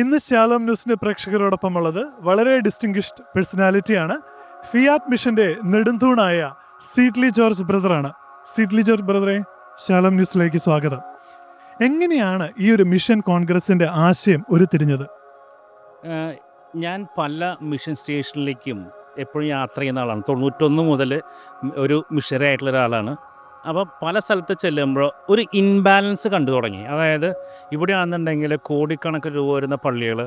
ഇന്ന് ശാലോം ന്യൂസിന്റെ പ്രേക്ഷകരോടൊപ്പമുള്ളത് വളരെ ഡിസ്റ്റിംഗ്വിഷ്ഡ് പേഴ്സണാലിറ്റിയാണ്. ഫിയാറ്റ് മിഷന്റെ നെടുന്തൂണായ സീറ്റ്ലി ജോർജ് ബ്രദറാണ്. സീറ്റ്ലി ജോർജ് ബ്രദറെ, ശാലോം ന്യൂസിലേക്ക് സ്വാഗതം. എങ്ങനെയാണ് ഈ ഒരു മിഷൻ കോൺഗ്രസിന്റെ ആശയം ഉരുത്തിരിഞ്ഞത്? ഞാൻ പല മിഷൻ സ്റ്റേഷനിലേക്കും എപ്പോഴും യാത്ര ചെയ്യുന്ന ആളാണ്. 91 മുതൽ ഒരു മിഷണറി ആയിട്ടുള്ള ഒരാളാണ്. അപ്പോൾ പല സ്ഥലത്ത് ചെല്ലുമ്പോൾ ഒരു ഇൻബാലൻസ് കണ്ടു തുടങ്ങി. അതായത് ഇവിടെയാണെന്നുണ്ടെങ്കിൽ കോടിക്കണക്കിന് രൂപ വരുന്ന പള്ളികൾ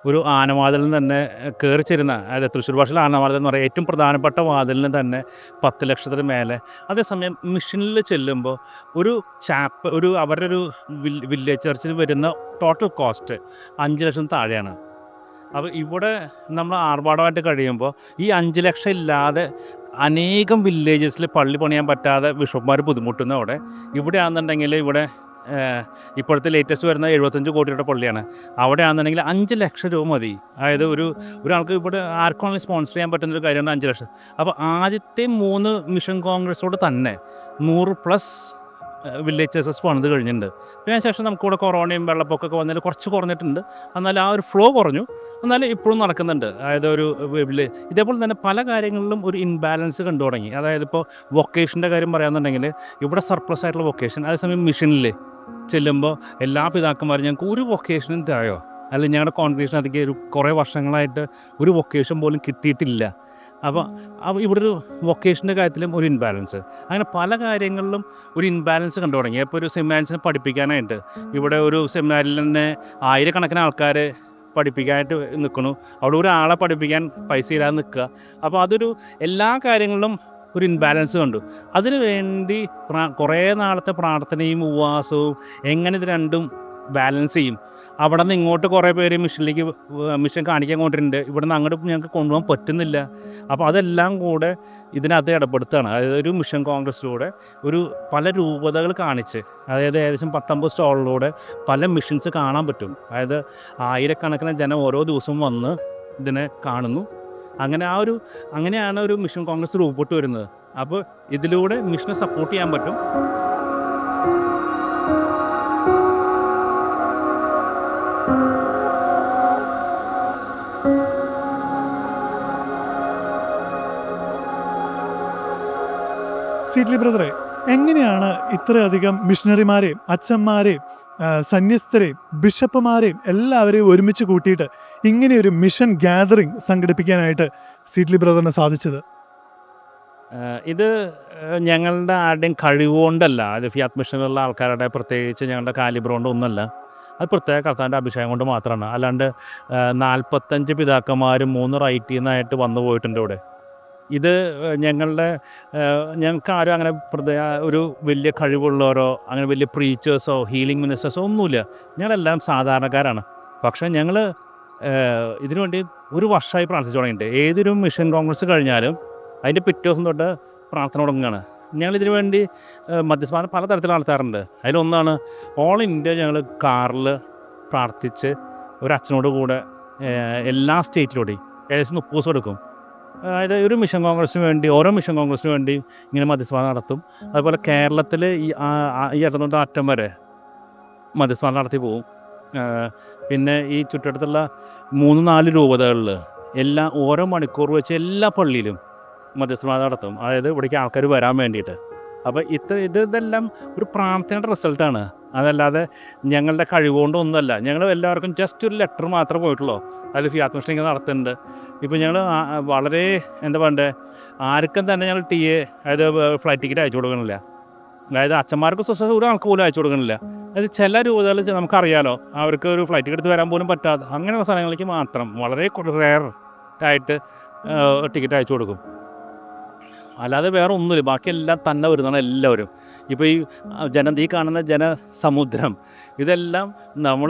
ഒരു ആനവാതിലിൽ തന്നെ കയറി ചേരുന്ന, അതായത് തൃശ്ശൂർ ഭാഷയിൽ ആനവാതിൽ എന്ന് പറയുന്നത് ഏറ്റവും പ്രധാനപ്പെട്ട വാതിലിന് തന്നെ 10 ലക്ഷത്തിന് മേലെ. അതേസമയം മിഷനിൽ ചെല്ലുമ്പോൾ അവരുടെ ഒരു വില്ലേജ് ചർച്ചിൽ വരുന്ന ടോട്ടൽ കോസ്റ്റ് 5 ലക്ഷം താഴെയാണ്. അപ്പോൾ ഇവിടെ നമ്മൾ ആർഭാടമായിട്ട് കഴിയുമ്പോൾ ഈ 5 ലക്ഷം ഇല്ലാതെ അനേകം വില്ലേജസിൽ പള്ളി പണിയാൻ പറ്റാതെ ബിഷപ്പ്മാർ ബുദ്ധിമുട്ടുന്നതോടെ ഇവിടെയാണെന്നുണ്ടെങ്കിൽ ഇപ്പോഴത്തെ ലേറ്റസ്റ്റ് വരുന്ന 75 കോടിയുടെ പള്ളിയാണ്. അവിടെ ആണെന്നുണ്ടെങ്കിൽ 5 ലക്ഷം രൂപ മതി. അതായത് ഒരാൾക്ക് ഇവിടെ ആർക്കാണെങ്കിലും സ്പോൺസർ ചെയ്യാൻ പറ്റുന്നൊരു കാര്യമാണ് 5 ലക്ഷം. അപ്പോൾ ആദ്യത്തെ 3 മിഷൻ കോൺഗ്രസോട് തന്നെ 100+ വില്ലേജ് ചർച്ചസ് പണിത് കഴിഞ്ഞിട്ടുണ്ട്. പിന്നെ ശേഷം നമുക്കിവിടെ കൊറോണയും വെള്ളപ്പൊക്കമൊക്കെ വന്നതിൽ കുറച്ച് കുറഞ്ഞിട്ടുണ്ട്. എന്നാൽ ആ ഒരു ഫ്ലോ കുറഞ്ഞു, എന്നാലും ഇപ്പോഴും നടക്കുന്നുണ്ട്. അതായത് ഇതേപോലെ തന്നെ പല കാര്യങ്ങളിലും ഒരു ഇൻബാലൻസ് കണ്ടു തുടങ്ങി. അതായത് ഇപ്പോൾ വൊക്കേഷൻ്റെ കാര്യം പറയാമെന്നുണ്ടെങ്കിൽ ഇവിടെ സർപ്ലസ് ആയിട്ടുള്ള വൊക്കേഷൻ, അതേസമയം മിഷനിൽ ചെല്ലുമ്പോൾ എല്ലാ പിതാക്കന്മാരും ഞങ്ങൾക്ക് ഒരു വൊക്കേഷനും തായോ, അല്ലെങ്കിൽ ഞങ്ങളുടെ കോൺഗ്രേഷൻ അതിലേക്ക് കുറേ വർഷങ്ങളായിട്ട് ഒരു വൊക്കേഷൻ പോലും കിട്ടിയിട്ടില്ല. അപ്പോൾ ഇവിടെ ഒരു വൊക്കേഷൻ്റെ കാര്യത്തിലും ഒരു ഇൻബാലൻസ്, അങ്ങനെ പല കാര്യങ്ങളിലും ഒരു ഇൻബാലൻസ് കണ്ടു തുടങ്ങി. അപ്പോൾ ഒരു സെമിനാരിസിനെ പഠിപ്പിക്കാനായിട്ട് ഇവിടെ ഒരു സെമിനാരിൽ തന്നെ ആയിരക്കണക്കിന് ആൾക്കാർ പഠിപ്പിക്കാനായിട്ട് നിൽക്കുന്നു. അവിടെ ഒരാളെ പഠിപ്പിക്കാൻ പൈസ ഇല്ലാതെ നിൽക്കുക. അപ്പോൾ അതൊരു എല്ലാ കാര്യങ്ങളിലും ഒരു ഇൻബാലൻസ് കണ്ടു. അതിനു വേണ്ടി കുറേ നാളത്തെ പ്രാർത്ഥനയും ഉപവാസവും എങ്ങനെ ഇത് രണ്ടും ബാലൻസ് ചെയ്യും. അവിടെ നിന്ന് ഇങ്ങോട്ട് കുറേ പേര് മിഷൻ കാണിക്കാൻ കൊണ്ടിട്ടുണ്ട്, ഇവിടെ നിന്ന് അങ്ങോട്ട് ഞങ്ങൾക്ക് കൊണ്ടുപോകാൻ പറ്റുന്നില്ല. അപ്പോൾ അതെല്ലാം കൂടെ ഇതിനകത്ത് ഇടപെടുത്താണ്. അതായത് ഒരു മിഷൻ കോൺഗ്രസ്സിലൂടെ പല രൂപതകൾ കാണിച്ച്, അതായത് ഏകദേശം 19 സ്റ്റോളിലൂടെ പല മിഷൻസ് കാണാൻ പറ്റും. അതായത് ആയിരക്കണക്കിന് ജനം ഓരോ ദിവസവും വന്ന് ഇതിനെ കാണുന്നു. അങ്ങനെയാണ് ഒരു മിഷൻ കോൺഗ്രസ് രൂപപ്പെട്ട് വരുന്നത്. അപ്പോൾ ഇതിലൂടെ മിഷനെ സപ്പോർട്ട് ചെയ്യാൻ പറ്റും. സീറ്റ്ലി ബ്രദറെ, എങ്ങനെയാണ് ഇത്രയധികം മിഷണറിമാരെയും അച്ഛന്മാരെയും സന്യസ്തരെയും ബിഷപ്പുമാരെയും എല്ലാവരെയും ഒരുമിച്ച് കൂട്ടിയിട്ട് ഇങ്ങനെയൊരു മിഷൻ ഗ്യാതറിംഗ് സംഘടിപ്പിക്കാനായിട്ട് സീറ്റ്ലി ബ്രദറിന് സാധിച്ചത്? ഇത് ഞങ്ങളുടെ ആരുടെയും കഴിവുകൊണ്ടല്ല, അത് ഫിയാറ്റ് മിഷനിലുള്ള ആൾക്കാരുടെ പ്രത്യേകിച്ച് ഞങ്ങളുടെ കാലിബർ കൊണ്ടൊന്നുമല്ല. അത് പ്രത്യേക കർത്താവിൻ്റെ അഭിഷേകം കൊണ്ട് മാത്രമാണ്. അല്ലാണ്ട് 45 പിതാക്കന്മാരും 3 റൈറ്റിൽ നിന്നായിട്ട് വന്നു പോയിട്ടുണ്ട് ഇവിടെ. ഇത് ഞങ്ങൾക്ക് ആരും അങ്ങനെ ഒരു വലിയ കഴിവുള്ളവരോ അങ്ങനെ വലിയ പ്രീച്ചേഴ്സോ ഹീലിംഗ് മിനിസ്റ്റേഴ്സോ ഒന്നുമില്ല. ഞങ്ങളെല്ലാം സാധാരണക്കാരാണ്. പക്ഷേ ഞങ്ങൾ ഇതിനുവേണ്ടി ഒരു വർഷമായി പ്രാർത്ഥിച്ചു തുടങ്ങിയിട്ട്. ഏതൊരു മിഷൻ കോൺഗ്രസ് കഴിഞ്ഞാലും അതിൻ്റെ പിറ്റേ ദിവസം തൊട്ട് പ്രാർത്ഥന തുടങ്ങുകയാണ്. ഞങ്ങളിതിനു വേണ്ടി മധ്യസ്ഥം പലതരത്തിൽ നടത്താറുണ്ട്. അതിലൊന്നാണ് ഓൾ ഇന്ത്യ ഞങ്ങൾ കാറിൽ പ്രാർത്ഥിച്ച് ഒരു അച്ഛനോട് കൂടെ എല്ലാ സ്റ്റേറ്റിലൂടെയും ഏകദേശം 30 ദിവസം എടുക്കും. അതായത് ഒരു മിഷൻ കോൺഗ്രസ്സിന് വേണ്ടി, ഓരോ മിഷൻ കോൺഗ്രസ്സിന് വേണ്ടി ഇങ്ങനെ മധ്യസ്ഥം നടത്തും. അതുപോലെ കേരളത്തിൽ ഈ അറ്റം അറ്റം വരെ മധ്യസ്ഥം നടത്തി പോകും. പിന്നെ ഈ ചുറ്റടുത്തുള്ള 3-4 രൂപതകളിൽ ഓരോ മണിക്കൂർ വെച്ച് എല്ലാ പള്ളിയിലും മധ്യസ്ഥം നടത്തും. അതായത് ഇവിടേക്ക് ആൾക്കാർ വരാൻ വേണ്ടിയിട്ട്. അപ്പോൾ ഇതെല്ലാം ഒരു പ്രാർത്ഥനയുടെ റിസൾട്ടാണ്. അതല്ലാതെ ഞങ്ങളുടെ കഴിവുകൊണ്ടൊന്നുമല്ല. ഞങ്ങൾ എല്ലാവർക്കും ജസ്റ്റ് ഒരു ലെറ്റർ മാത്രമേ പോയിട്ടുള്ളൂ. അതിൽ ഫിയാറ്റ് മിഷൻ ഇങ്ങനെ നടത്തുന്നുണ്ട്. ഇപ്പോൾ ഞങ്ങൾ വളരെ ആർക്കും തന്നെ ഞങ്ങൾ അതായത് ഫ്ലൈറ്റ് ടിക്കറ്റ് അയച്ചു കൊടുക്കണില്ല. അതായത് അച്ഛന്മാർക്ക് ഒരു ആൾക്ക് പോലും അയച്ചു കൊടുക്കണില്ല. അതായത് ചില രൂപതകൾ നമുക്കറിയാലോ, അവർക്ക് ഒരു ഫ്ലൈറ്റ് ടിക്കറ്റ് എടുത്ത് വരാൻ പോലും പറ്റാതെ അങ്ങനെയുള്ള സ്ഥലങ്ങളിലേക്ക് മാത്രം വളരെ റെയർ ആയിട്ട് ടിക്കറ്റ് അയച്ചു കൊടുക്കും. അല്ലാതെ വേറെ ഒന്നുമില്ല. ബാക്കിയെല്ലാം തന്നെ വരുന്നതാണ് എല്ലാവരും. ഇപ്പോൾ ഈ കാണുന്ന ജനസമുദ്രം ഇതെല്ലാം നമ്മൾ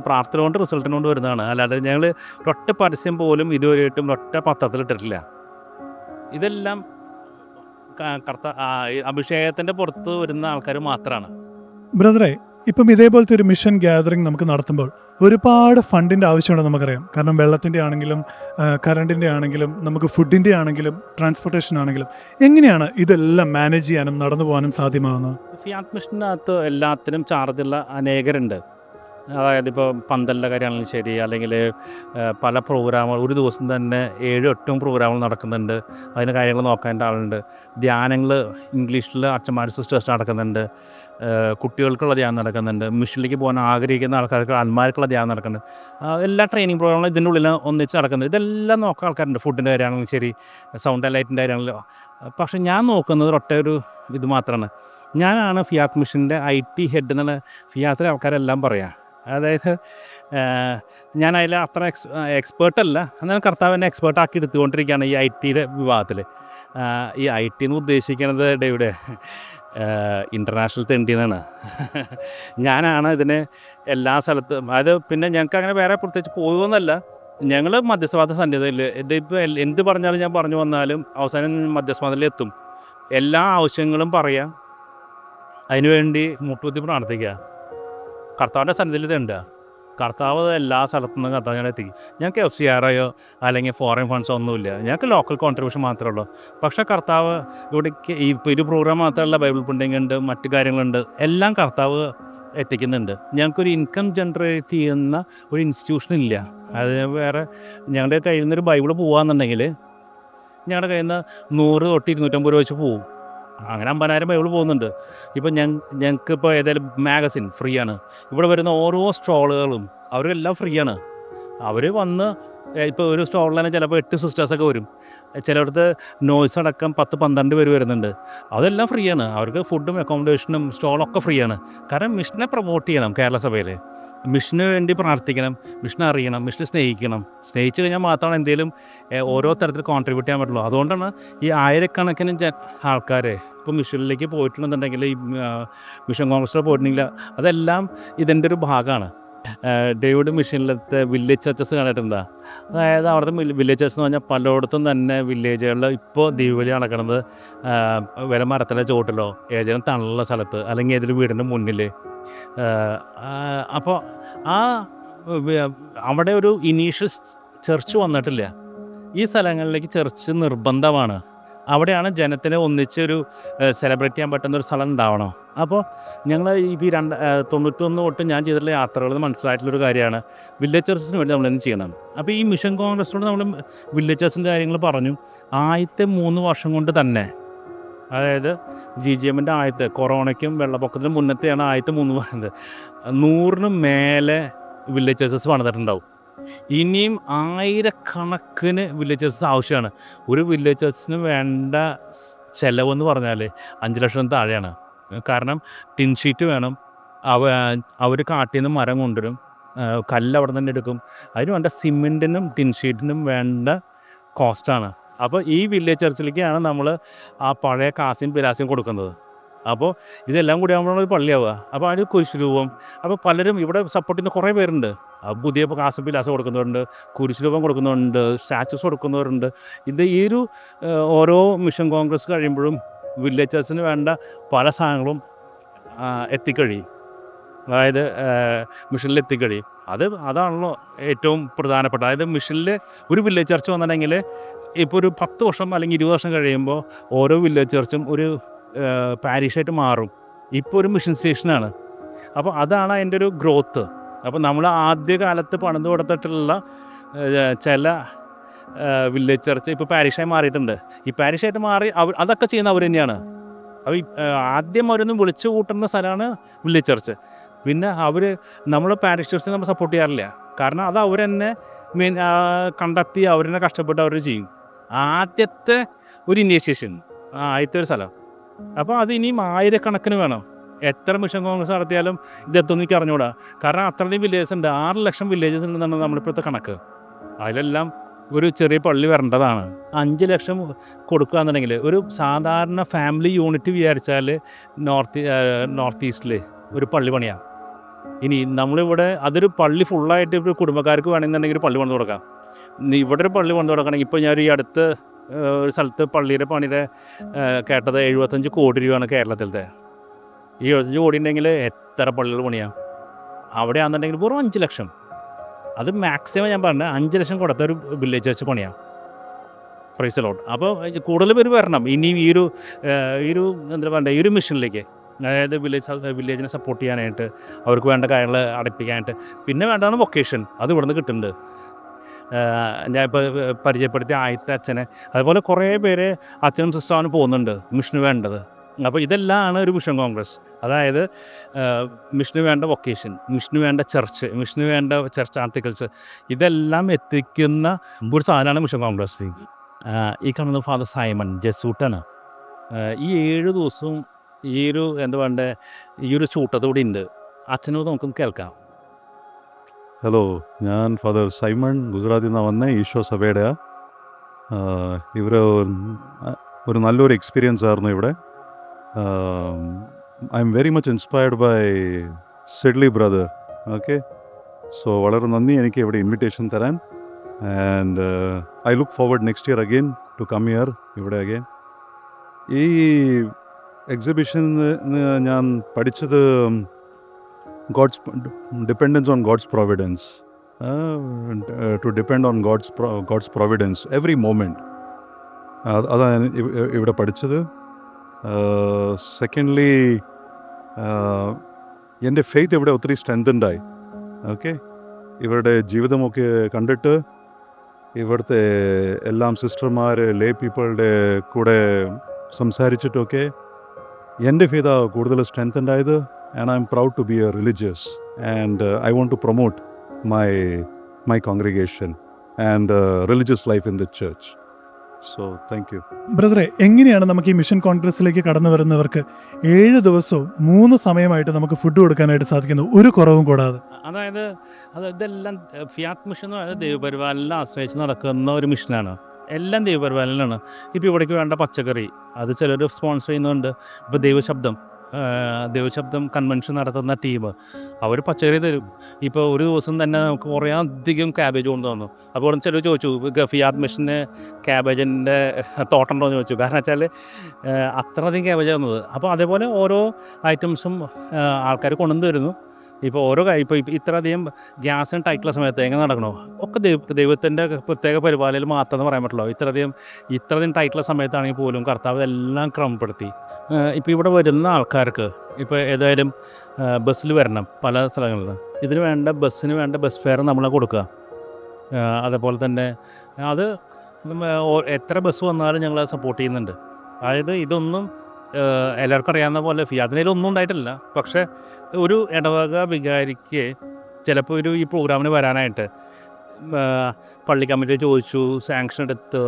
പ്രാർത്ഥന കൊണ്ട് റിസൾട്ടിന് കൊണ്ട് വരുന്നതാണ്. അല്ലാതെ ഞങ്ങൾ ഒരൊറ്റ പരസ്യം പോലും ഇതുവരെയായിട്ടും ഒരൊറ്റ പത്രത്തിലിട്ടിട്ടില്ല. ഇതെല്ലാം അഭിഷേകത്തിൻ്റെ പുറത്ത് വരുന്ന ആൾക്കാർ മാത്രമാണ്. ബ്രദറെ, ഇപ്പം ഇതേപോലത്തെ ഒരു മിഷൻ ഗ്യാതറിംഗ് നമുക്ക് നടത്തുമ്പോൾ ഒരുപാട് ഫണ്ടിൻ്റെ ആവശ്യമുണ്ടെന്ന് നമുക്കറിയാം. കാരണം വെള്ളത്തിൻ്റെ ആണെങ്കിലും കറണ്ടിൻ്റെ ആണെങ്കിലും നമുക്ക് ഫുഡിൻ്റെ ആണെങ്കിലും ട്രാൻസ്പോർട്ടേഷൻ ആണെങ്കിലും എങ്ങനെയാണ് ഇതെല്ലാം മാനേജ് ചെയ്യാനും നടന്നു പോകാനും സാധ്യമാകുന്നത്? ഫിയാറ്റ് മിഷനകത്ത് എല്ലാത്തിനും ചാർജുള്ള അനേകരുണ്ട്. അതായത് ഇപ്പോൾ പന്തലിൻ്റെ കാര്യമാണെങ്കിലും ശരി, അല്ലെങ്കിൽ പല പ്രോഗ്രാമുകൾ ഒരു ദിവസം തന്നെ 7-8 പ്രോഗ്രാമുകൾ നടക്കുന്നുണ്ട്. അതിന് കാര്യങ്ങൾ നോക്കേണ്ട ആളുണ്ട്. ധ്യാനങ്ങൾ ഇംഗ്ലീഷിൽ അച്ഛന്മാർ സിസ്റ്റേഴ്സ് നടക്കുന്നുണ്ട്. കുട്ടികൾക്കുള്ള ധ്യാനം നടക്കുന്നുണ്ട്. മിഷനിലേക്ക് പോകാൻ ആഗ്രഹിക്കുന്ന ആൾക്കാർക്ക് ആത്മാർക്കുള്ള ധ്യാനം നടക്കുന്നുണ്ട്. എല്ലാ ട്രെയിനിങ് പ്രോഗ്രാമുകളും ഇതിൻ്റെ ഉള്ളിൽ ഒന്നിച്ച് നടക്കുന്നുണ്ട്. ഇതെല്ലാം നോക്കാൻ ആൾക്കാരുണ്ട്. ഫുഡിൻ്റെ കാര്യമാണെങ്കിലും ശരി, സൗണ്ട് ആൻഡ് ലൈറ്റിൻ്റെ കാര്യമാണെങ്കിലും. പക്ഷേ ഞാൻ നോക്കുന്നത് ഒറ്റ ഒരു ഇത് മാത്രമാണ്. ഞാനാണ് ഫിയാത്ത് മിഷൻ്റെ IT ഹെഡ് എന്നുള്ള ഫിയാത്തിലെ ആൾക്കാരെല്ലാം പറയാം. അതായത് ഞാൻ അതിൽ അത്ര എക്സ്പേർട്ടല്ല, എന്നാൽ കർത്താവ് എന്നെ എക്സ്പേർട്ടാക്കി എടുത്തുകൊണ്ടിരിക്കുകയാണ് ഈ IT വിഭാഗത്തിൽ. ഈ IT എന്ന് ഉദ്ദേശിക്കുന്നത് ഡേവിടെ ഇൻ്റർനാഷണൽ തെണ്ടിന്നാണ്. ഞാനാണ് ഇതിന് എല്ലാ സ്ഥലത്തും. അത് പിന്നെ ഞങ്ങൾക്ക് അങ്ങനെ വേറെ പ്രത്യേകിച്ച് പോകുമെന്നല്ല, ഞങ്ങൾ മധ്യസ്ഥവാദ സന്നിധയിൽ ഇതിപ്പോൾ എന്ത് പറഞ്ഞാലും ഞാൻ പറഞ്ഞു വന്നാലും അവസാനം മധ്യസ്ഥവാദത്തിലെത്തും. എല്ലാ ആവശ്യങ്ങളും പറയാം, അതിനുവേണ്ടി മുട്ടുകുത്തി പ്രാർത്ഥിക്കുക, കർത്താവിൻ്റെ സന്നിധിയിൽ തേണ്ടുക. കർത്താവ് എല്ലാ സ്ഥലത്തു നിന്നും കർത്താവ് ഞാൻ എത്തിക്കും. ഞങ്ങൾക്ക് FCRയോ അല്ലെങ്കിൽ ഫോറിൻ ഫണ്ട്സോ ഒന്നുമില്ല. ഞങ്ങൾക്ക് ലോക്കൽ കോൺട്രിബ്യൂഷൻ മാത്രമേ ഉള്ളൂ. പക്ഷേ കർത്താവ് ഇവിടേക്ക് ഇപ്പോൾ ഒരു പ്രോഗ്രാം മാത്രമല്ല, ബൈബിൾ പ്രിൻറ്റിംഗ് ഉണ്ട്, മറ്റു കാര്യങ്ങളുണ്ട്, എല്ലാം കർത്താവ് എത്തിക്കുന്നുണ്ട്. ഞങ്ങൾക്കൊരു ഇൻകം ജനറേറ്റ് ചെയ്യുന്ന ഒരു ഇൻസ്റ്റിറ്റ്യൂഷൻ ഇല്ല. അത് വേറെ ഞങ്ങളുടെ കയ്യിൽ നിന്നൊരു ബൈബിൾ പോകാമെന്നുണ്ടെങ്കിൽ ഞങ്ങളുടെ കയ്യിൽ നിന്ന് 100 തൊട്ട് 250 രൂപ വെച്ച് പോകും. അങ്ങനെ 50,000 ബൈബിൾ പോകുന്നുണ്ട്. ഇപ്പം ഞങ്ങൾക്കിപ്പോൾ ഏതായാലും മാഗസിൻ ഫ്രീ ആണ്. ഇവിടെ വരുന്ന ഓരോ സ്ട്രോളുകളും അവരെല്ലാം ഫ്രീ ആണ്. അവർ വന്ന് ഇപ്പോൾ ഒരു സ്ട്രോളിൽ തന്നെ ചിലപ്പോൾ 8 സിസ്റ്റേഴ്സൊക്കെ വരും. ചിലയിടത്ത് നോയ്സ് അടക്കം 10-12 പേര് വരുന്നുണ്ട്. അതെല്ലാം ഫ്രീ ആണ്. അവർക്ക് ഫുഡും അക്കോമഡേഷനും സ്ടോളൊക്കെ ഫ്രീ ആണ്. കാരണം മിഷനെ പ്രൊമോട്ട് ചെയ്യണം. കേരള സഭയിൽ മിഷന് വേണ്ടി പ്രാർത്ഥിക്കണം, മിഷനെ അറിയണം, മിഷനെ സ്നേഹിക്കണം. സ്നേഹിച്ച് കഴിഞ്ഞാൽ മാത്രമാണ് എന്തെങ്കിലും ഓരോ തരത്തിൽ കോൺട്രിബ്യൂട്ട് ചെയ്യാൻ പറ്റുള്ളൂ. അതുകൊണ്ടാണ് ഈ ആയിരക്കണക്കിന് ആൾക്കാർ ഇപ്പോൾ മിഷനിലേക്ക് പോയിട്ടുണ്ടെന്നുണ്ടെങ്കിൽ, ഈ മിഷൻ കോൺഗ്രസ്സിൽ പോയിട്ടുണ്ടെങ്കിൽ അതെല്ലാം ഇതിൻ്റെ ഒരു ഭാഗമാണ്. ഡേവിഡ് മിഷനിലത്തെ വില്ലേജ് ചർച്ചസ് കണ്ടിട്ടുണ്ടാ? അതായത് അവിടുത്തെ വില്ലേജ് ചർച്ച് എന്ന് പറഞ്ഞാൽ പലയിടത്തും തന്നെ വില്ലേജുകളിൽ ഇപ്പോൾ ദീപാവലി നടക്കുന്നത് വല്ല മരത്തിൻ്റെ ചോട്ടിലോ ഏതെങ്കിലും തണലുള്ള സ്ഥലത്ത് അല്ലെങ്കിൽ ഏതൊരു വീടിൻ്റെ മുന്നിൽ. അപ്പോൾ അവിടെ ഒരു ഇനീഷ്യൽ ചർച്ച് വന്നിട്ടില്ല. ഈ സ്ഥലങ്ങളിലേക്ക് ചർച്ച് നിർബന്ധമാണ്. അവിടെയാണ് ജനത്തിനെ ഒന്നിച്ചൊരു സെലിബ്രേറ്റ് ചെയ്യാൻ പറ്റുന്നൊരു സ്ഥലം ഉണ്ടാവണം. അപ്പോൾ ഞങ്ങൾ ഈ 91 തൊട്ട് ഞാൻ ചെയ്തിട്ടുള്ള യാത്രകളിൽ മനസ്സിലായിട്ടുള്ളൊരു കാര്യമാണ് വില്ലേജ് ചർച്ചസിന് വേണ്ടി നമ്മളെന്ത് ചെയ്യണം. അപ്പോൾ ഈ മിഷൻ കോൺഗ്രസിനോട് നമ്മൾ വില്ലേജ് ചർച്ചിൻ്റെ കാര്യങ്ങൾ പറഞ്ഞു. ആദ്യത്തെ 3 വർഷം കൊണ്ട് തന്നെ, അതായത് GGMൻ്റെ ആദ്യത്തെ കൊറോണയ്ക്കും വെള്ളപ്പൊക്കത്തിനും മുന്നത്തെയാണ് ആദ്യത്തെ 3 പറയുന്നത്, 100-ന് മേലെ വില്ലേജ് ചർച്ചസ് പണിതിട്ടുണ്ടാവും. ഇനിയും ആയിരക്കണക്കിന് വില്ലേജ് ചർച്ചസ് ആവശ്യമാണ്. ഒരു വില്ലേജ് ചർച്ചിന് വേണ്ട ചിലവെന്ന് പറഞ്ഞാൽ 5 ലക്ഷം താഴെയാണ്. കാരണം ടിൻ ഷീറ്റ് വേണം, അവർ കാട്ടിൽ നിന്ന് മരം കൊണ്ടുവരും, കല്ല് അവിടെ തന്നെ എടുക്കും, അതിന് വേണ്ട സിമെൻറ്റിനും ടിൻ ഷീറ്റിനും വേണ്ട കോസ്റ്റാണ്. അപ്പോൾ ഈ വില്ലേജ് ചർച്ചിലേക്കാണ് നമ്മൾ ആ പഴയ കാശും പിലാശയും കൊടുക്കുന്നത്. അപ്പോൾ ഇതെല്ലാം കൂടി ആകുമ്പോഴാണ് ഒരു പള്ളിയാവുക. അപ്പോൾ അതിന് കുരിശ് രൂപം. അപ്പോൾ പലരും ഇവിടെ സപ്പോർട്ട് ചെയ്യുന്ന കുറേ പേരുണ്ട്. പുതിയ കാശും പിലാശം കൊടുക്കുന്നവരുണ്ട്, കുരിശ് രൂപം കൊടുക്കുന്നവരുണ്ട്, സ്റ്റാച്യൂസ് കൊടുക്കുന്നവരുണ്ട്. ഇത് ഈ ഒരു ഓരോ മിഷൻ കോൺഗ്രസ് കഴിയുമ്പോഴും വില്ലേജ് ചർച്ചിന് വേണ്ട പല സാധനങ്ങളും എത്തിക്കഴിയും. അതായത് മിഷനിൽ എത്തിക്കഴിയും. അതാണല്ലോ ഏറ്റവും പ്രധാനപ്പെട്ട. അതായത് മിഷനിൽ ഒരു വില്ലേജ് ചർച്ച് വന്നിട്ടുണ്ടെങ്കിൽ ഇപ്പോൾ ഒരു 10 വർഷം അല്ലെങ്കിൽ 20 വർഷം കഴിയുമ്പോൾ ഓരോ വില്ലേജ് ചർച്ചും ഒരു പാരിഷായിട്ട് മാറും. ഇപ്പോൾ ഒരു മിഷൻ സ്റ്റേഷനാണ്. അപ്പോൾ അതാണ് അതിൻ്റെ ഒരു ഗ്രോത്ത്. അപ്പോൾ നമ്മൾ ആദ്യകാലത്ത് പണിത് കൊടുത്തിട്ടുള്ള ചില വില്ലേജ് ചർച്ച് ഇപ്പോൾ പാരിഷായി മാറിയിട്ടുണ്ട്. ഈ പാരിഷായിട്ട് മാറി അതൊക്കെ ചെയ്യുന്ന അവർ തന്നെയാണ്. അപ്പോൾ ആദ്യം അവരൊന്നും വിളിച്ചു കൂട്ടുന്ന സ്ഥലമാണ് വില്ലേജ് ചർച്ച്. പിന്നെ നമ്മൾ പാരിഷ് ചർച്ചിനെ നമ്മൾ സപ്പോർട്ട് ചെയ്യാറില്ല. കാരണം അത് അവർ തന്നെ കണ്ടെത്തി അവർ തന്നെ കഷ്ടപ്പെട്ട് അവർ ചെയ്യും. ആദ്യത്തെ ഒരു ഇനീഷ്യേഷൻ, ആദ്യത്തെ ഒരു സ്ഥലം. അപ്പോൾ അത് ഇനിയും ആയിരക്കണക്കിന് വേണം. എത്ര മിഷൻ കോൺഗ്രസ് നടത്തിയാലും ഇതെത്തൊന്നും എനിക്ക് അറിഞ്ഞുകൂടാ. കാരണം അത്രയും വില്ലേജസ് ഉണ്ട്. 6 ലക്ഷം വില്ലേജസ് ഉണ്ടെന്നാണ് നമ്മളിപ്പോഴത്തെ കണക്ക്. അതിലെല്ലാം ഒരു ചെറിയ പള്ളി വരേണ്ടതാണ്. 5 ലക്ഷം കൊടുക്കുക എന്നുണ്ടെങ്കിൽ ഒരു സാധാരണ ഫാമിലി യൂണിറ്റ് വിചാരിച്ചാൽ നോർത്ത് ഈസ്റ്റിൽ ഒരു പള്ളി പണിയാം. ഇനി നമ്മളിവിടെ അതൊരു പള്ളി ഫുള്ളായിട്ട് ഒരു കുടുംബക്കാർക്ക് വേണമെന്നുണ്ടെങ്കിൽ ഒരു പള്ളി പണിത് കൊടുക്കാം. ഇവിടെ ഒരു പള്ളി പണിത് കൊടുക്കണമെങ്കിൽ ഇപ്പോൾ ഞാൻ ഈ അടുത്ത് ഒരു സ്ഥലത്ത് പള്ളിയുടെ പണിയുടെ കേട്ടത് 75 കോടി രൂപയാണ് കേരളത്തിലത്തെ. ഈ 75 കോടി ഉണ്ടെങ്കിൽ എത്ര പള്ളികൾ പണിയാം? അവിടെ ആണെന്നുണ്ടെങ്കിൽ വെറും 5 ലക്ഷം. അത് മാക്സിമം ഞാൻ പറഞ്ഞത് 5 ലക്ഷം കൊടുത്ത ഒരു വില്ലേജ് ചർച്ച് പണിയാം. Praise the Lord. അപ്പോൾ കൂടുതൽ പേര് വരണം ഇനിയും ഈ ഒരു എന്താ പറയുക, ഈ ഒരു മിഷനിലേക്ക്. അതായത് വില്ലേജിനെ സപ്പോർട്ട് ചെയ്യാനായിട്ട്, അവർക്ക് വേണ്ട കാര്യങ്ങൾ അടപ്പിക്കാനായിട്ട്. പിന്നെ വേണ്ടതാണ് വൊക്കേഷൻ, അത് ഇവിടുന്ന് കിട്ടുന്നുണ്ട്. ഞാൻ ഇപ്പോൾ പരിചയപ്പെടുത്തിയ ആദ്യത്തെ അച്ഛനെ, അതുപോലെ കുറേ പേര് അച്ഛനും സിസ്റ്ററാണ് പോകുന്നുണ്ട് മിഷന് വേണ്ടത്. അപ്പോൾ ഇതെല്ലാമാണ് ഒരു മിഷൻ കോൺഗ്രസ്. അതായത് മിഷന് വേണ്ട വൊക്കേഷൻ, മിഷന് വേണ്ട ചർച്ച്, മിഷന് വേണ്ട ചർച്ച് ആർട്ടിക്കിൾസ്, ഇതെല്ലാം എത്തിക്കുന്ന ഒരു സാധനമാണ് മിഷൻ കോൺഗ്രസ്. ഈ കാണുന്നത് ഫാദർ സൈമൺ ജെസൂട്ടാണ്. ഈ 7 ദിവസവും ഈ ഒരു എന്താ വേണ്ടേ, ഈ ഒരു ചൂട്ടത്തോടെ ഉണ്ട്. അച്ഛനോട് നമുക്കൊന്ന് കേൾക്കാം. ഹലോ, ഞാൻ ഫാദർ സൈമൺ, ഗുജറാത്തിൽ നിന്നാണ് വന്നത്. ഈശോ സഭയുടെ ഇവർ ഒരു നല്ലൊരു എക്സ്പീരിയൻസ് ആയിരുന്നു ഇവിടെ. I'm very much inspired by Sidley brother. Okay, so വളരെ നന്ദി എനിക്ക് ഇവിടെ ഇൻവിറ്റേഷൻ തരാൻ. And I look forward next year again to come here ഇവിടെ അഗെയിൻ. ഈ എക്സിബിഷന് ഞാൻ പഠിച്ചത് God's dependence on God's providence, to depend on God's providence every moment. അതാണ് ഇവിടെ പഠിച്ചത്. സെക്കൻഡ്ലി എൻ്റെ ഫെയ്ത്ത് ഇവിടെ ഒത്തിരി സ്ട്രെങ്തൻഡായി. ഓക്കെ, ഇവരുടെ ജീവിതമൊക്കെ കണ്ടിട്ട്, ഇവിടുത്തെ എല്ലാം സിസ്റ്റർമാർ ലേ പീപ്പിളുടെ കൂടെ സംസാരിച്ചിട്ടൊക്കെ എൻ്റെ ഫെയ്ത്ത് കൂടുതൽ സ്ട്രെങ്തൻഡായത്. And I'm proud to be a religious, and I want to promote my congregation and religious life in the church. So thank you. ബ്രദറെ, എങ്ങനെയാണ് നമുക്ക് ഈ മിഷൻ കോൺഗ്രസിലേക്ക് കടന്നു വരുന്നവർക്ക് 7 ദിവസവും 3 സമയമായിട്ട് നമുക്ക് ഫുഡ് കൊടുക്കാനായിട്ട് സാധിക്കുന്നു, ഒരു കുറവും കൂടാതെ? അതായത് ഇതെല്ലാം ഫിയാത്ത് മിഷൻ എന്ന് പറയുന്നത് ദൈവപരിപാലനം ആശ്രയിച്ച് നടക്കുന്ന ഒരു മിഷനാണ്. എല്ലാം ദൈവപരിപാലനമാണ്. ഇപ്പോൾ ഇവിടേക്ക് വേണ്ട പച്ചക്കറി അത് ചിലർ സ്പോൺസർ ചെയ്യുന്നുണ്ട്. ഇപ്പോൾ ദൈവശബ്ദം കൺവെൻഷൻ നടത്തുന്ന ടീം അവർ പച്ചക്കറി തരും. ഇപ്പോൾ ഒരു ദിവസം തന്നെ നമുക്ക് കുറേ അധികം ക്യാബേജ് കൊണ്ടു തന്നു. അപ്പോൾ ചിലർ ചോദിച്ചു, ഫിയാത്ത് മിഷന് ക്യാബേജിൻ്റെ തോട്ടമുണ്ടോ എന്ന് ചോദിച്ചു. കാരണം വെച്ചാൽ അത്രയധികം ക്യാബേജ് തന്നത്. അപ്പോൾ അതേപോലെ ഓരോ ഐറ്റംസും ആൾക്കാർ കൊണ്ടുവന്ന് തരുന്നു. ഇപ്പോൾ ഇപ്പോൾ ഇത്രയധികം ഗ്യാസിന് ടൈറ്റുള്ള സമയത്ത് എങ്ങനെ നടക്കണോ ഒക്കെ ദൈവത്തിൻ്റെ പ്രത്യേക പരിപാലനം മാത്രമെന്ന് പറയാൻ പറ്റുള്ളൂ. ഇത്രയധികം ടൈറ്റുള്ള സമയത്താണെങ്കിൽ പോലും കർത്താവ് എല്ലാം ക്രമപ്പെടുത്തി. ഇപ്പോൾ ഇവിടെ വരുന്ന ആൾക്കാർക്ക് ഇപ്പോൾ ഏതായാലും ബസ്സിൽ വരണം പല സ്ഥലങ്ങളിൽ. ബസ്സിന് വേണ്ട ബസ് ഫെയർ നമ്മൾ കൊടുക്കുക. അതേപോലെ തന്നെ അത് എത്ര ബസ് വന്നാലും ഞങ്ങൾ സപ്പോർട്ട് ചെയ്യുന്നുണ്ട്. അതായത് ഇതൊന്നും എല്ലാവർക്കും അറിയാവുന്ന പോലെ ഫിയാത്തിനൊന്നും ഉണ്ടായിട്ടില്ല. പക്ഷേ ഒരു ഇടവക വികാരിക്ക് ചിലപ്പോൾ ഈ പ്രോഗ്രാമിന് വരാനായിട്ട് പള്ളി കമ്മിറ്റി ചോദിച്ചു, സാങ്ഷൻ എടുത്ത്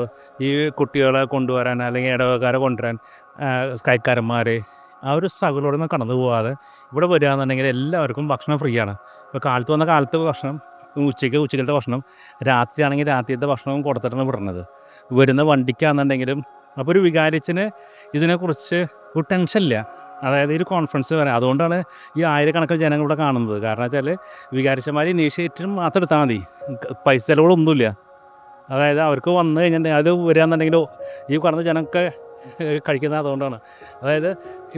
ഈ കുട്ടികളെ കൊണ്ടുവരാൻ അല്ലെങ്കിൽ ഇടവകാരെ കൊണ്ടുവരാൻ കൈക്കാരന്മാർ ആ ഒരു സ്ട്രഗിളോടെ നിന്ന് കടന്നു പോകാതെ ഇവിടെ വരികയാണെന്നുണ്ടെങ്കിൽ എല്ലാവർക്കും ഭക്ഷണം ഫ്രീ ആണ്. ഇപ്പോൾ കാലത്ത് വന്ന കാലത്ത് ഭക്ഷണം, ഉച്ചക്കലത്തെ ഭക്ഷണം, രാത്രിയാണെങ്കിൽ രാത്രിയത്തെ ഭക്ഷണവും കൊടുത്തിട്ടാണ് വിടുന്നത്. വരുന്ന വണ്ടിക്കാണെന്നുണ്ടെങ്കിലും. അപ്പോൾ ഒരു വികാരിച്ചിന് ഇതിനെക്കുറിച്ച് ഒരു ടെൻഷനില്ല. അതായത് ഒരു കോൺഫിഡൻസ് വരാം. അതുകൊണ്ടാണ് ഈ ആയിരക്കണക്കിന് ജനങ്ങൾ ഇവിടെ കാണുന്നത്. കാരണം വെച്ചാൽ വികാരിച്ചമാർ ഇനീഷ്യേറ്റീവ് മാത്രം എടുത്താൽ മതി, പൈസ ചിലവുകളൊന്നുമില്ല. അതായത് അവർക്ക് വന്നു കഴിഞ്ഞിട്ടുണ്ടെങ്കിൽ അത് വരികയാണെന്നുണ്ടെങ്കിലോ ഈ കാണുന്ന ജനമൊക്കെ കഴിക്കുന്നത് അതുകൊണ്ടാണ്. അതായത്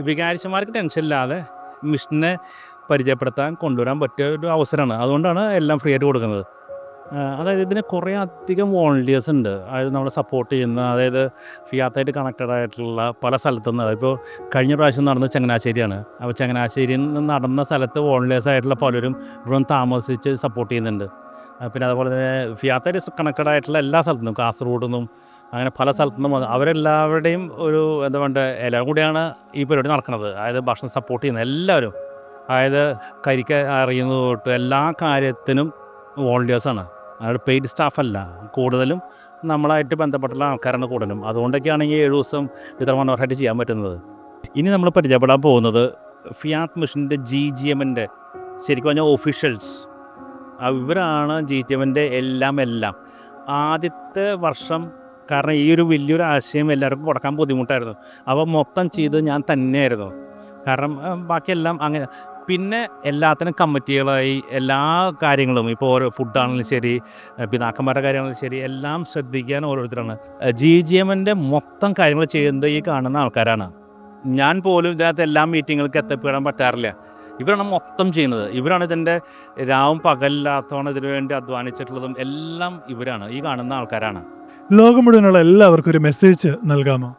വികാരിച്ചമാർക്ക് ടെൻഷനില്ലാതെ മിഷനെ പരിചയപ്പെടുത്താൻ കൊണ്ടുവരാൻ പറ്റിയ ഒരു അവസരമാണ്. അതുകൊണ്ടാണ് എല്ലാം ഫ്രീ ആയിട്ട് കൊടുക്കുന്നത്. അതായത് ഇതിന് കുറേ അധികം വോളണ്ടിയേഴ്സ് ഉണ്ട്. അതായത് നമ്മളെ സപ്പോർട്ട് ചെയ്യുന്ന, അതായത് ഫിയാത്തായിട്ട് കണക്റ്റഡ് ആയിട്ടുള്ള പല സ്ഥലത്തുനിന്ന്. ഇപ്പോൾ കഴിഞ്ഞ പ്രാവശ്യം നടന്നത് ചങ്ങനാശ്ശേരിയാണ്. അപ്പോൾ ചങ്ങനാശ്ശേരിയിൽ നിന്ന് നടന്ന സ്ഥലത്ത് വോളണ്ടിയേഴ്സ് ആയിട്ടുള്ള പലരും ഇവിടെ താമസിച്ച് സപ്പോർട്ട് ചെയ്യുന്നുണ്ട്. പിന്നെ അതുപോലെ തന്നെ ഫിയാത്തായിട്ട് കണക്റ്റഡ് ആയിട്ടുള്ള എല്ലാ സ്ഥലത്തുനിന്നും, കാസർഗോഡ് നിന്നും അങ്ങനെ പല സ്ഥലത്തുനിന്നും അവരെല്ലാവരുടെയും ഒരു എന്താ വേണ്ട എല്ലാം കൂടിയാണ് ഈ പരിപാടി നടക്കുന്നത്. അതായത് ഭക്ഷണം സപ്പോർട്ട് ചെയ്യുന്നത് എല്ലാവരും, അതായത് കരിക്ക അറിയുന്നത് തൊട്ട് എല്ലാ കാര്യത്തിനും വോളണ്ടിയേഴ്സാണ്. അതായത് പെയ്ഡ് സ്റ്റാഫല്ല, കൂടുതലും നമ്മളായിട്ട് ബന്ധപ്പെട്ടുള്ള ആൾക്കാരാണ് കൂടുതലും. അതുകൊണ്ടൊക്കെയാണ് ഈ 7 ദിവസം ഇത്ര മനോഹരമായിട്ട് ചെയ്യാൻ പറ്റുന്നത്. ഇനി നമ്മൾ പരിചയപ്പെടാൻ പോകുന്നത് ഫിയാത്ത് മിഷൻ്റെ GGMൻ്റെ ശരിക്കും പറഞ്ഞാൽ ഒഫീഷ്യൽസ്. ഇവരാണ് GGMൻ്റെ എല്ലാം. ആദ്യത്തെ വർഷം കാരണം ഈ ഒരു വലിയൊരു ആശയം എല്ലാവർക്കും കൊടുക്കാൻ ബുദ്ധിമുട്ടായിരുന്നു. അപ്പോൾ മൊത്തം ചെയ്ത് ഞാൻ തന്നെയായിരുന്നു. കാരണം ബാക്കിയെല്ലാം അങ്ങനെ. പിന്നെ എല്ലാത്തിനും കമ്മിറ്റികളായി എല്ലാ കാര്യങ്ങളും, ഇപ്പോൾ ഓരോ ഫുഡാണെങ്കിലും ശരി, പിതാക്കന്മാരുടെ കാര്യമാണെങ്കിലും ശരി, എല്ലാം ശ്രദ്ധിക്കാൻ ഓരോരുത്തരാണ്. GGMൻ്റെ മൊത്തം കാര്യങ്ങൾ ചെയ്യുന്നത് ഈ കാണുന്ന ആൾക്കാരാണ്. ഞാൻ പോലും ഇതിനകത്ത് എല്ലാ മീറ്റിങ്ങുകൾക്ക് എത്തിപ്പെടാൻ പറ്റാറില്ല. ഇവരാണ് മൊത്തം ചെയ്യുന്നത്. ഇവരാണ് ഇതിൻ്റെ രാവും പകലില്ലാത്തവണ്ണം ഇതിനു വേണ്ടി അധ്വാനിച്ചിട്ടുള്ളതും എല്ലാം ഇവരാണ്, ഈ കാണുന്ന ആൾക്കാരാണ്. ലോകം മുഴുവനുള്ള എല്ലാവർക്കും ഒരു മെസ്സേജ് നൽകാമോ?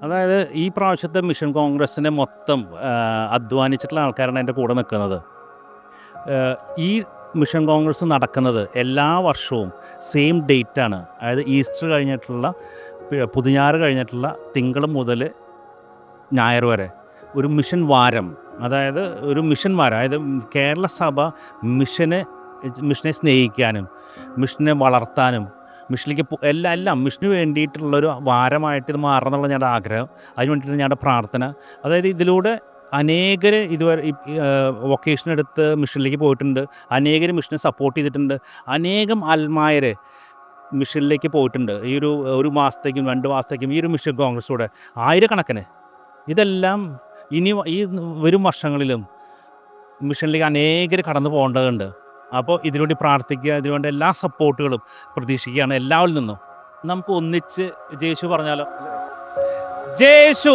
അതായത് ഈ പ്രാവശ്യത്തെ മിഷൻ കോൺഗ്രസ്സിനെ മൊത്തം അധ്വാനിച്ചിട്ടുള്ള ആൾക്കാരാണ് എൻ്റെ കൂടെ നിൽക്കുന്നത്. ഈ മിഷൻ കോൺഗ്രസ് നടക്കുന്നത് എല്ലാ വർഷവും സെയിം ഡേറ്റാണ്. അതായത് ഈസ്റ്റർ കഴിഞ്ഞിട്ടുള്ള പുതുഞാറ് കഴിഞ്ഞിട്ടുള്ള തിങ്കൾ മുതൽ ഞായർ വരെ ഒരു മിഷൻ വാരം, അതായത് ഒരു മിഷൻ വാരം. അതായത് കേരള സഭ മിഷനെ സ്നേഹിക്കാനും മിഷനെ വളർത്താനും മിഷനിലേക്ക് എല്ലാം മിഷന് വേണ്ടിയിട്ടുള്ളൊരു വാരമായിട്ട് ഇത് മാറണം എന്നുള്ള ഞങ്ങളുടെ ആഗ്രഹം. അതിന് വേണ്ടിയിട്ട് ഞങ്ങളുടെ പ്രാർത്ഥന. അതായത് ഇതിലൂടെ അനേകർ ഇതുവരെ വൊക്കേഷൻ എടുത്ത് മിഷനിലേക്ക് പോയിട്ടുണ്ട്, അനേകർ മിഷനെ സപ്പോർട്ട് ചെയ്തിട്ടുണ്ട്, അനേകം അൽമായർ മിഷനിലേക്ക് പോയിട്ടുണ്ട്. ഈ ഒരു മാസത്തേക്കും 2 മാസത്തേക്കും ഈ ഒരു മിഷൻ കോൺഗ്രസൂടെ ആയിരക്കണക്കിന്. ഇതെല്ലാം ഇനി ഈ വരും വർഷങ്ങളിലും മിഷനിലേക്ക് അനേകർ കടന്നു പോകേണ്ടതുണ്ട്. അപ്പോൾ ഇതിനുവേണ്ടി പ്രാർത്ഥിക്കുക, ഇതിനുവേണ്ടി എല്ലാ സപ്പോർട്ടുകളും പ്രതീക്ഷിക്കുകയാണ് എല്ലാവരിൽ നിന്നും. നമുക്ക് ഒന്നിച്ച് ജേശു പറഞ്ഞാലോ? ജേശു